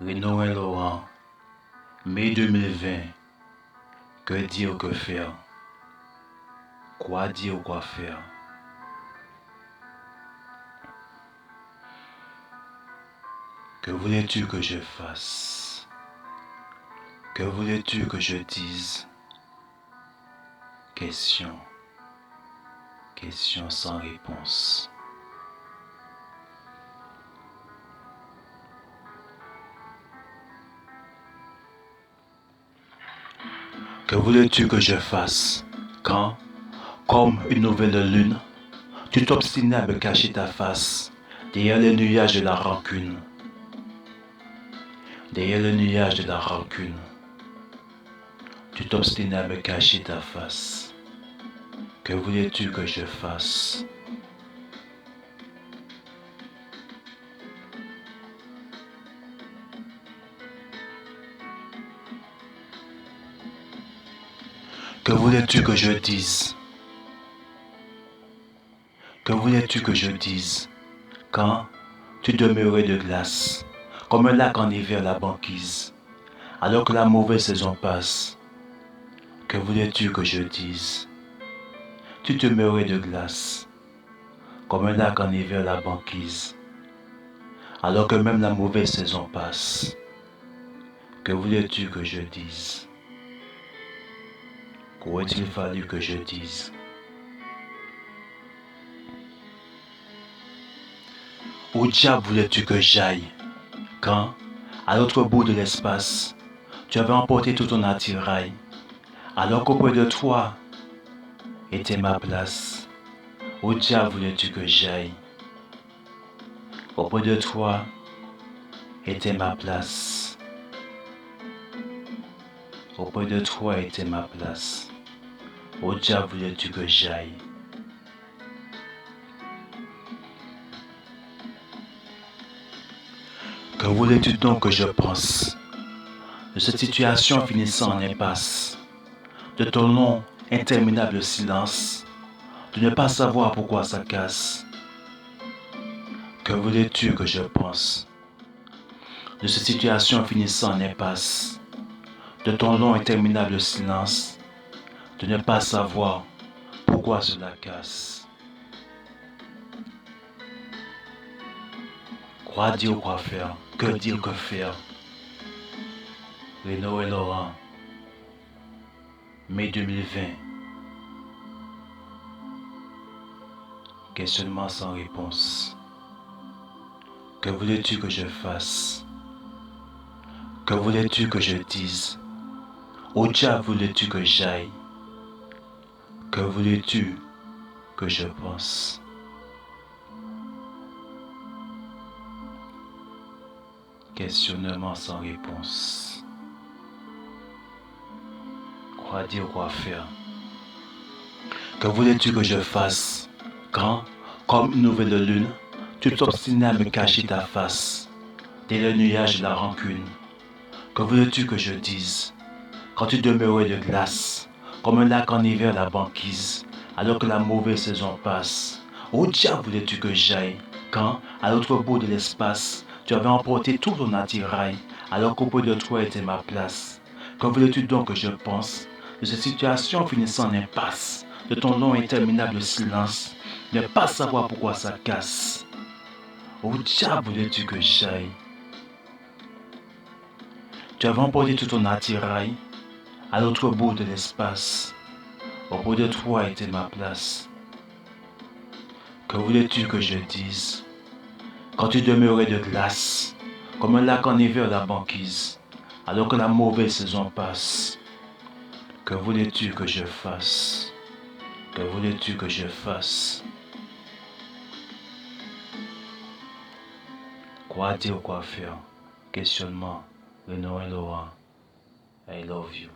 Renaud et Laurent, mai 2020, que dire, que faire? Quoi dire, quoi faire? Que voulais-tu que je fasse? Que voulais-tu que je dise? Question, question sans réponse. Que voulais-tu que je fasse quand, comme une nouvelle lune, tu t'obstinais à me cacher ta face derrière les nuages de la rancune? Derrière le nuage de la rancune, tu t'obstinais à me cacher ta face. Que voulais-tu que je fasse? Que voulais-tu que je dise? Que voulais-tu que je dise quand tu demeurais de glace, comme un lac en hiver la banquise, alors que la mauvaise saison passe? Que voulais-tu que je dise? Tu demeurais de glace, comme un lac en hiver la banquise, alors que même la mauvaise saison passe. Que voulais-tu que je dise? Qu'aurait-il fallu que je dise? Où diable voulais-tu que j'aille quand, à l'autre bout de l'espace, tu avais emporté tout ton attirail, alors qu'auprès de toi était ma place? Où diable voulais-tu que j'aille? Auprès de toi était ma place. Auprès de toi était ma place. Où diable voulais-tu que j'aille? Que voulais-tu donc que je pense de cette situation finissant en impasse, de ton long, interminable silence, de ne pas savoir pourquoi ça casse? Que voulais-tu que je pense de cette situation finissant en impasse, de ton long, interminable silence, de ne pas savoir pourquoi cela casse? Quoi dire, quoi faire? Que dire, que faire? Renaud et Laurent, mai 2020. Questionnement sans réponse. Que voulais-tu que je fasse? Que voulais-tu que je dise? Où diable voulais-tu que j'aille? Que voulais-tu que je pense? Questionnement sans réponse. Quoi dire, quoi faire? Que voulais-tu que je fasse quand, comme une nouvelle lune, tu t'obstinais à me cacher ta face derrière le nuage de la rancune? Que voulais-tu que je dise quand tu demeurais de glace, comme un lac en hiver la banquise, alors que la mauvaise saison passe? Où diable voulais-tu que j'aille quand, à l'autre bout de l'espace, tu avais emporté tout ton attirail, alors qu'auprès de toi était ma place? Que voulais-tu donc que je pense de cette situation finissant en impasse, de ton long interminable silence, de ne pas savoir pourquoi ça casse? Où diable voulais-tu que j'aille? Tu avais emporté tout ton attirail, à l'autre bout de l'espace, auprès de toi était ma place. Que voulais-tu que je dise quand tu demeurais de glace, comme un lac en hiver la banquise, alors que la mauvaise saison passe? Que voulais-tu que je fasse? Que voulais-tu que je fasse? Quoi dire, quoi faire? Questionnement. Renaud et Laurent, I love you.